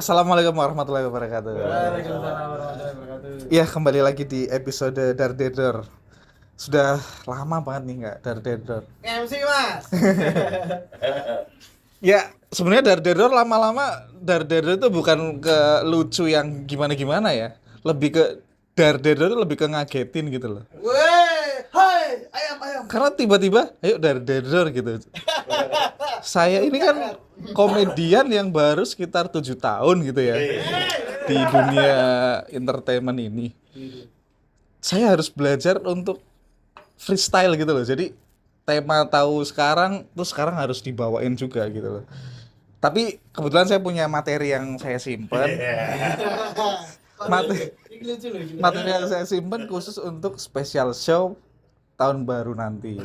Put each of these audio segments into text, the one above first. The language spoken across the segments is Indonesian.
Assalamualaikum warahmatullahi wabarakatuh. Waalaikumsalam warahmatullahi wabarakatuh. Iya, kembali lagi di episode Dardedor. Sudah lama banget nih nggak Dardedor. MC Mas. Ya, sebenarnya Dardedor lama-lama Dardedor itu bukan ke lucu yang gimana-gimana ya. Lebih ke Dardedor itu lebih ke ngagetin gitu loh. Weh, hai, ayam. Karena tiba-tiba, ayo Dardedor gitu. Saya ini kan komedian yang baru sekitar 7 tahun gitu ya di dunia entertainment ini. Saya harus belajar untuk freestyle gitu loh. Jadi tema tahu sekarang tuh sekarang harus dibawain juga gitu loh. Tapi kebetulan saya punya materi yang saya simpen. Materi yang saya simpen khusus untuk special show tahun baru nanti.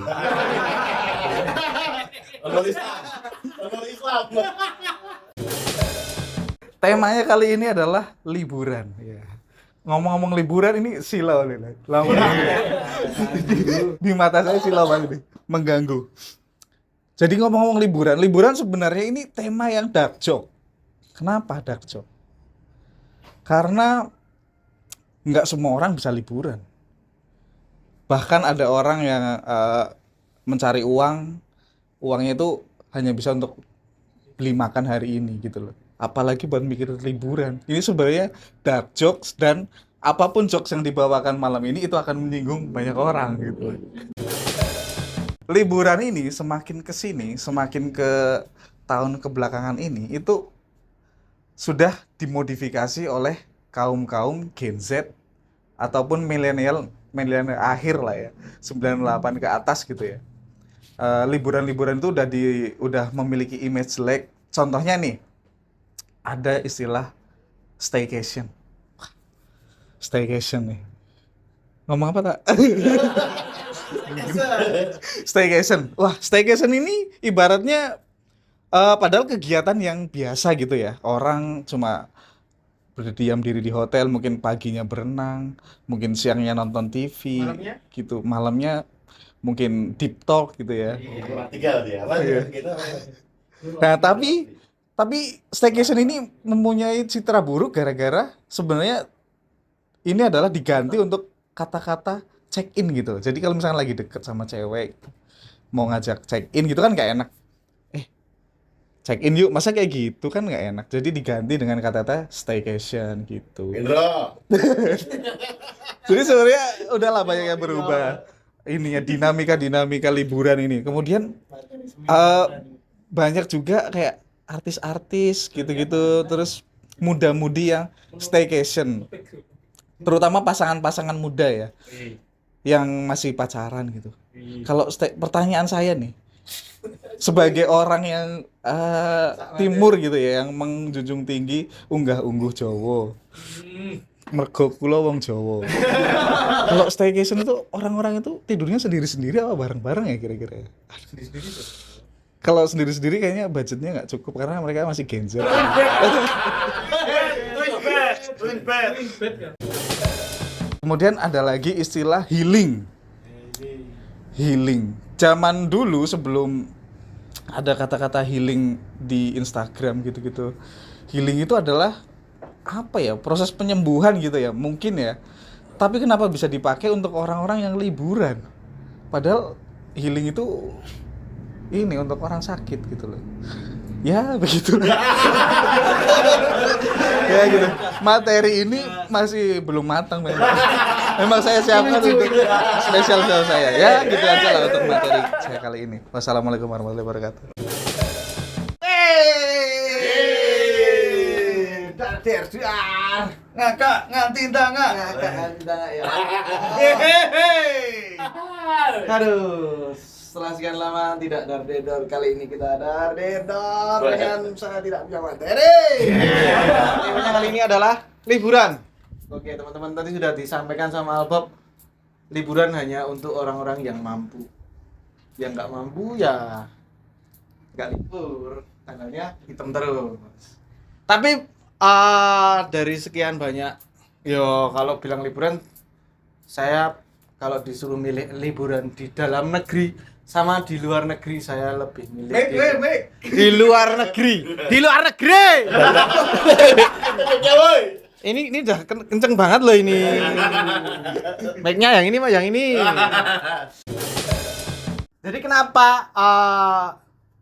Temanya kali ini adalah liburan. Ya. Ngomong-ngomong liburan ini silau nih. Lama di mata saya silau banget nih, mengganggu. Jadi ngomong-ngomong liburan sebenarnya ini tema yang dark joke. Kenapa dark joke? Karena nggak semua orang bisa liburan. Bahkan ada orang yang mencari uangnya itu hanya bisa untuk beli makan hari ini gitu loh. Apalagi buat mikir liburan. Ini sebenarnya dark jokes dan apapun jokes yang dibawakan malam ini itu akan menyinggung banyak orang gitu. Liburan ini semakin ke sini, semakin ke tahun kebelakangan ini itu sudah dimodifikasi oleh kaum-kaum Gen Z ataupun milenial akhir lah ya, 98 ke atas gitu ya. Liburan-liburan itu udah memiliki image jelek. Contohnya nih, ada istilah staycation. Staycation nih. Ngomong apa tak? Staycation. Wah, staycation ini ibaratnya padahal kegiatan yang biasa gitu ya. Orang cuma berdiam diri di hotel, mungkin paginya berenang, mungkin siangnya nonton TV, gitu. Malamnya mungkin deep talk gitu ya. Nah, tapi staycation ini mempunyai citra buruk gara-gara sebenarnya ini adalah diganti untuk kata-kata check in gitu. Jadi kalau misalnya lagi deket sama cewek mau ngajak check in gitu kan gak enak. Check in yuk, masa kayak gitu kan nggak enak. Jadi diganti dengan kata-kata staycation gitu. Jadi sebenarnya udahlah banyak yang berubah. Ini ya dinamika liburan ini. Kemudian banyak juga kayak artis-artis gitu-gitu, terus muda-mudi yang staycation. Terutama pasangan-pasangan muda ya, yang masih pacaran gitu. Kalau pertanyaan saya nih, sebagai orang yang timur gitu ya, yang menjunjung tinggi unggah-ungguh Jawa. Mergo kula wong Jawa. Kalau staycation itu orang-orang itu tidurnya sendiri-sendiri apa bareng-bareng ya kira-kira? Kalau sendiri-sendiri kayaknya budgetnya nggak cukup karena mereka masih Gen Z. Kemudian ada lagi istilah healing. Zaman dulu sebelum ada kata-kata healing di Instagram gitu-gitu. Healing itu adalah apa ya? Proses penyembuhan gitu ya, mungkin ya. Tapi kenapa bisa dipakai untuk orang-orang yang liburan? Padahal healing itu ini untuk orang sakit gitu loh. Ya begitu. Ya gitu. Materi ini masih belum matang memang saya siapkan untuk spesial show saya. Ya gitu aja lah untuk materi saya kali ini. Wassalamualaikum warahmatullahi wabarakatuh. Ngakak nganti tangga. Ya. Aduh, setelah sekian lama tidak dardedor, kali ini kita dardedor dengan sangat tidak punya materi. Temanya kali ini adalah liburan. Oke, teman-teman, tadi sudah disampaikan sama Albob, liburan hanya untuk orang-orang yang mampu. Yang nggak mampu ya nggak libur, tanggalnya hitam terus. Tapi dari sekian banyak, yo kalau bilang liburan, saya kalau disuruh milih liburan di dalam negeri sama di luar negeri, saya lebih milih di luar negeri. Di luar negeri. Ini udah kenceng banget loh ini. Mic-nya yang ini mah yang ini. Jadi kenapa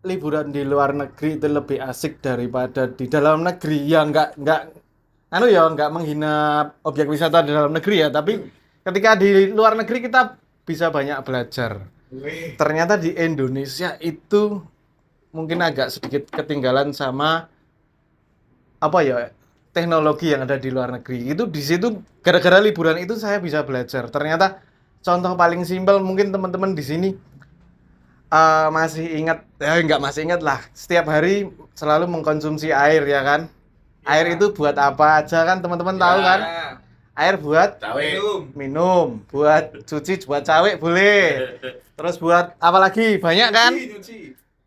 liburan di luar negeri itu lebih asik daripada di dalam negeri? Ya nggak menghina objek wisata di dalam negeri ya, tapi ketika di luar negeri kita bisa banyak belajar. Ternyata di Indonesia itu mungkin agak sedikit ketinggalan sama teknologi yang ada di luar negeri. Itu di situ gara-gara liburan itu saya bisa belajar. Ternyata contoh paling simpel mungkin teman-teman di sini masih ingat, nggak masih ingat lah. Setiap hari selalu mengkonsumsi air ya kan. Air itu buat apa aja kan teman-teman tahu kan? Air buat minum, buat cuci, buat cawek boleh. Terus buat apa lagi? Banyak kan?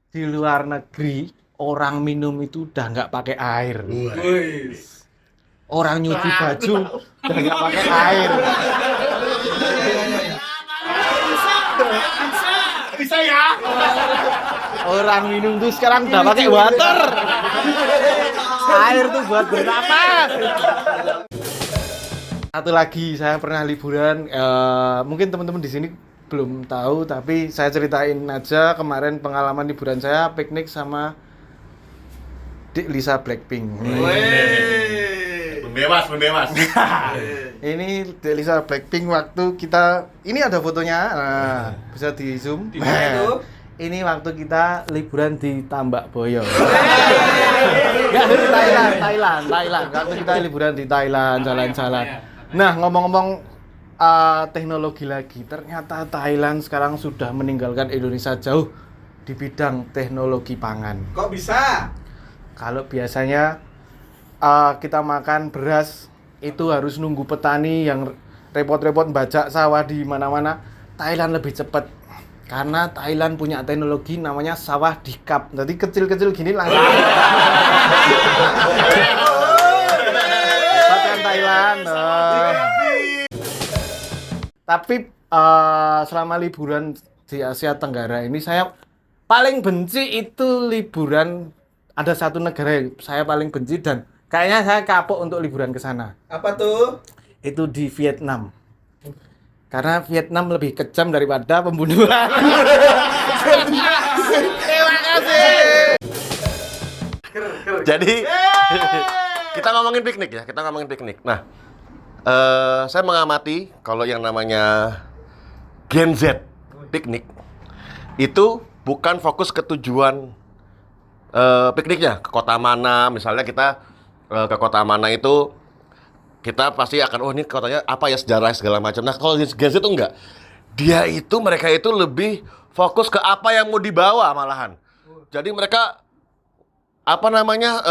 Di luar negeri orang minum itu udah nggak pakai air. Orang nyuci baju udah nggak pakai air. Bisa ya? Orang minum tuh sekarang udah pakai water. Air tuh buat bernapas. Satu lagi, saya pernah liburan. Mungkin teman-teman di sini belum tahu, tapi saya ceritain aja kemarin pengalaman liburan saya piknik sama Dik Lisa Blackpink. Bebas. Ini Dik Lisa Blackpink waktu kita, ini ada fotonya, bisa di zoom. Di mana itu? Ini waktu kita liburan di Tambak Boyo. Enggak, di Thailand. Waktu kita liburan di Thailand, jalan-jalan. Nah, ngomong-ngomong teknologi lagi, ternyata Thailand sekarang sudah meninggalkan Indonesia jauh di bidang teknologi pangan. Kok bisa? Kalau biasanya kita makan beras itu harus nunggu petani yang repot-repot bajak sawah di mana-mana. Thailand lebih cepat karena Thailand punya teknologi namanya sawah dikap. Jadi kecil-kecil gini langsung. Bukan Thailand. Tapi selama liburan di Asia Tenggara ini saya paling benci itu liburan. Ada satu negara yang saya paling benci dan kayaknya saya kapok untuk liburan ke sana. Apa tuh? Itu di Vietnam. Karena Vietnam lebih kejam daripada pembunuhan. Terima kasih. Jadi kita ngomongin piknik. Nah, saya mengamati kalau yang namanya Gen Z piknik itu bukan fokus ke tujuan pikniknya, ke kota mana. Misalnya kita ke kota mana itu kita pasti akan, ini kotanya apa ya, sejarah segala macam. Nah, kalau Gen Z itu enggak. Mereka itu lebih fokus ke apa yang mau dibawa malahan. Jadi mereka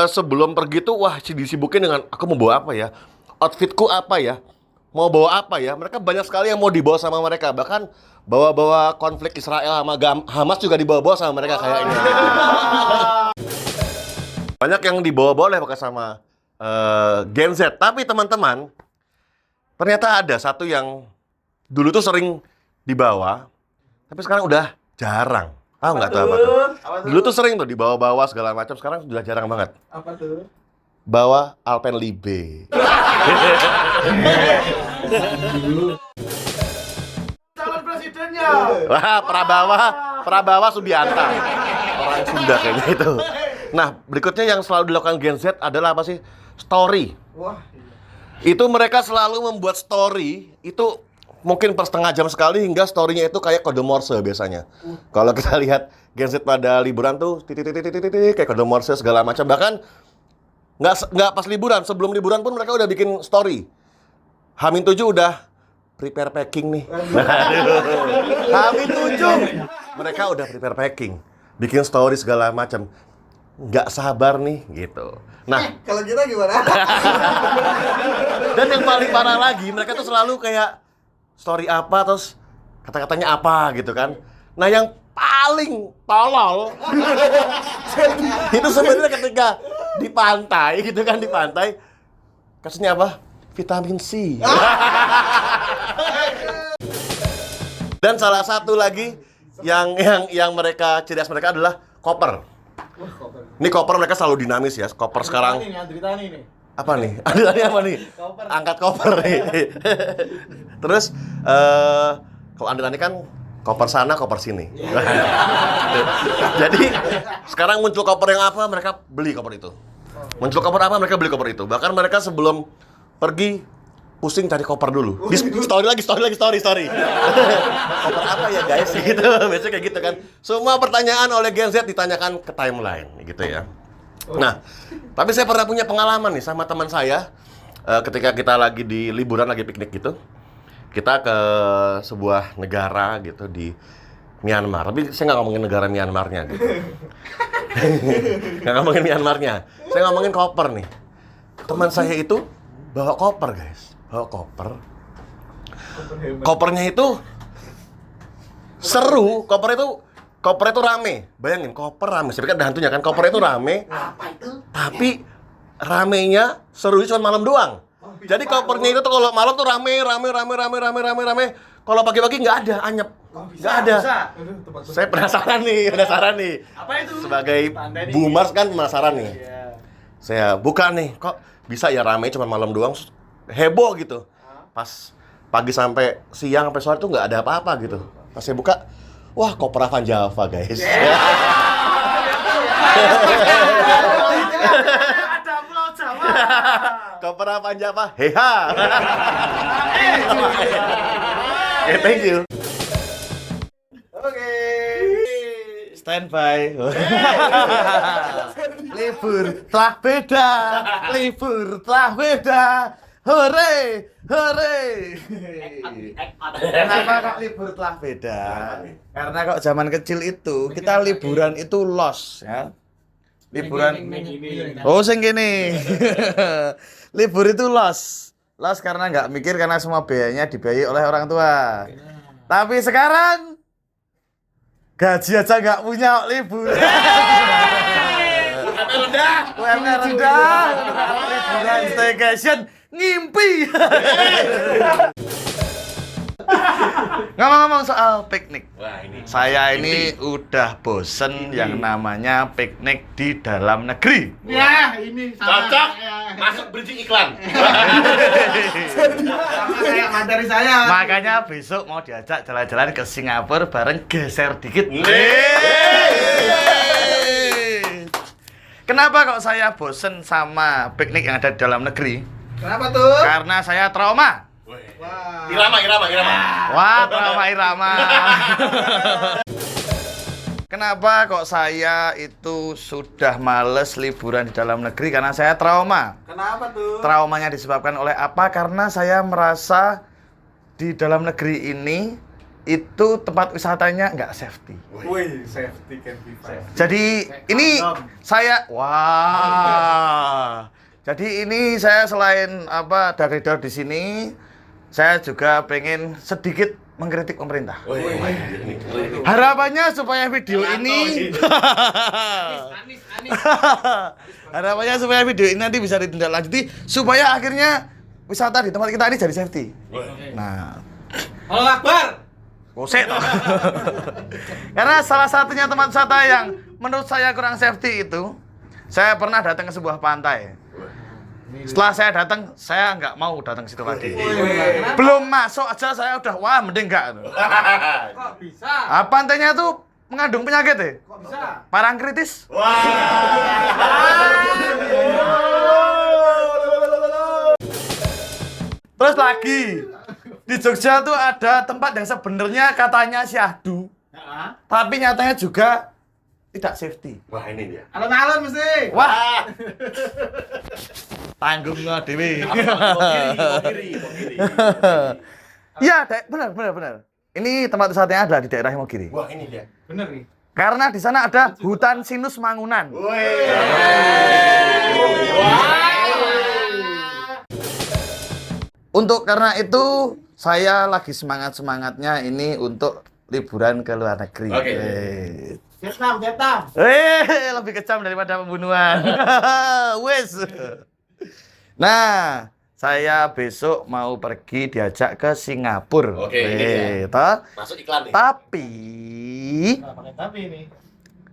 sebelum pergi tuh disibukin dengan aku mau bawa apa ya? Outfitku apa ya? Mau bawa apa ya? Mereka banyak sekali yang mau dibawa sama mereka. Bahkan bawa-bawa konflik Israel sama Hamas juga dibawa-bawa sama mereka kayaknya. Banyak yang dibawa-bawa sama Gen Z. Tapi teman-teman, ternyata ada satu yang dulu tuh sering dibawa, tapi sekarang udah jarang. Nggak tahu apa tuh. Dulu tuh sering tuh dibawa-bawa segala macam, sekarang sudah jarang banget. Apa tuh? Bawa Alpenlibe. Calon presidennya. Wah, Prabawa Subianta. Orang Sunda kayaknya itu. Nah, berikutnya yang selalu dilakukan Gen Z adalah apa sih? Story. Wah. Itu mereka selalu membuat story, itu mungkin per setengah jam sekali hingga story-nya itu kayak kode Morse biasanya. Kalau kita lihat Gen Z pada liburan tuh kayak kode Morse segala macam. Bahkan nggak pas liburan, sebelum liburan pun mereka udah bikin story. H-7 udah prepare packing nih. H-7 mereka udah prepare packing, bikin story segala macam. Nggak sabar nih gitu. Nah, Kalau kita gimana? dan yang paling parah lagi, mereka tuh selalu kayak story apa terus kata-katanya apa gitu kan. Nah, yang paling tolol itu sebenarnya ketika di pantai gitu kan, di pantai kasihnya apa? Vitamin C. Dan salah satu lagi yang mereka ciri khas mereka adalah koper. Ini koper mereka selalu dinamis ya. Koper sekarang. Andri Tani nih. Apa nih? Ada apa nih? Koper. Angkat koper nih. Terus kalau Andri Tani kan koper sana, koper sini. Jadi sekarang muncul koper yang apa, mereka beli koper itu. Muncul koper apa, mereka beli koper itu. Bahkan mereka sebelum pergi pusing cari koper dulu. Story. Koper apa ya guys? Gitu. Biasanya kayak gitu kan. Semua pertanyaan oleh Gen Z ditanyakan ke timeline gitu ya. Nah, tapi saya pernah punya pengalaman nih sama teman saya ketika kita lagi di liburan, lagi piknik gitu. Kita ke sebuah negara gitu di Myanmar. Tapi saya nggak ngomongin negara Myanmarnya gitu. Nggak ngomongin Myanmarnya. Saya ngomongin koper nih. Teman saya itu bawa koper guys. Bawa koper. Kopernya itu seru. Koper itu rame. Bayangin koper rame. Sebenarnya kan ada hantunya kan. Koper itu rame. Apa itu? Tapi ramenya serunya cuma malam doang. Jadi kopernya itu tuh kalau malam tuh rame. Kalau pagi-pagi nggak ada, anyep. Nggak ada. Saya penasaran nih. Apa itu? Sebagai boomers kan penasaran nih. Saya buka nih, kok bisa ya rame cuma malam doang, heboh gitu. Pas pagi sampai siang sampai sore tuh nggak ada apa-apa gitu. Pas saya buka, wah koper Avan Java guys. Ada Pulau Jawa. Koper Avan Java, heha. Oke, thank you. Oke. Standby. Libur telah beda. Hore. Kenapa kok libur telah beda? Karena kok zaman kecil itu kita liburan itu los ya. Liburan. Oh, sing gini. Libur itu los. Los karena nggak mikir karena semua biayanya dibiayai oleh orang tua. Tapi sekarang gaji aja nggak punya libur. UMR rendah. Liburan staycation ngimpi. Ngomong-ngomong soal piknik. Wah, ini. Saya ini udah bosen yang namanya piknik di dalam negeri. Ya, ini sama Cocok. kayak- Masuk bridging iklan. sama kayak materi saya. Makanya besok mau diajak jalan-jalan ke Singapura bareng geser dikit. Kenapa kok saya bosen sama piknik yang ada di dalam negeri? Kenapa tuh? Karena saya trauma. Wah. Irama. Wah, trauma irama. Kenapa kok saya itu sudah males liburan di dalam negeri? Karena saya trauma. Kenapa tuh? Traumanya disebabkan oleh apa? Karena saya merasa di dalam negeri ini itu tempat wisatanya nggak safety. Wih, safety can be fine. Jadi ini saya Jadi ini saya selain dari di sini, saya juga pengen sedikit mengkritik pemerintah. Harapannya supaya video ini harapannya supaya video ini nanti bisa ditindaklanjuti supaya akhirnya wisata di tempat kita ini jadi safety. Nah, Allahu Akbar. Buset. Karena salah satunya tempat wisata yang menurut saya kurang safety itu, saya pernah datang ke sebuah pantai. Setelah saya datang, saya nggak mau datang ke situ lagi. Belum masuk aja saya udah, wah mending nggak. Kok bisa? Pantainya tuh mengandung penyakit ya. Kok bisa? Parangkritis. Terus lagi, di Jogja tuh ada tempat yang sebenarnya katanya syahdu, tapi nyatanya juga tidak safety. Wah, ini dia. Alon-alon mesti. Wah, tanggung nggak dewi. Iya, benar. Ini tempat wisatanya adalah di daerah Imogiri. Wah, ini dia. Bener nih. Karena di sana ada hutan sinus Mangunan. Untuk karena itu saya lagi semangatnya ini untuk liburan ke luar negeri. Oke. Vietnam. Lebih kejam daripada pembunuhan. Wes. Nah, saya besok mau pergi diajak ke Singapura. Oke. Toh? Masuk iklan nih. Tapi Tapi ini.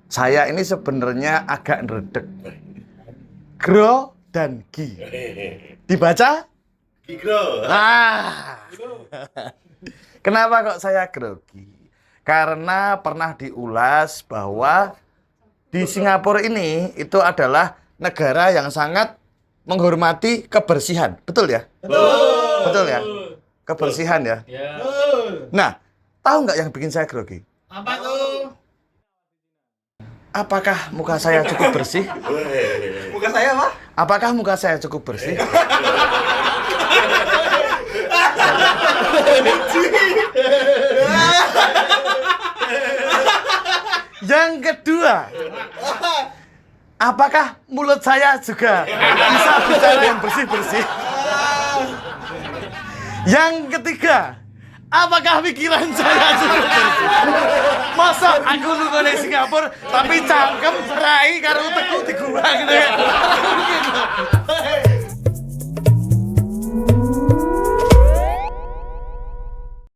saya ini sebenarnya agak ngeredek. Gro dan Gi. Dibaca? Gigro. Ah. Kenapa kok saya grogi? Karena pernah diulas bahwa di Singapura ini itu adalah negara yang sangat menghormati kebersihan. Betul ya? Betul ya? Kebersihan ya? Nah, tahu nggak yang bikin saya grogi? Apa tuh? Apakah muka saya cukup bersih? Muka saya apa? Apakah muka saya cukup bersih? Yang kedua, apakah mulut saya juga bisa bicara yang bersih-bersih? Yang ketiga, apakah pikiran saya cukup bersih? Masa aku lunga di Singapura tapi cangkem rai karo utekku diguang gitu ya?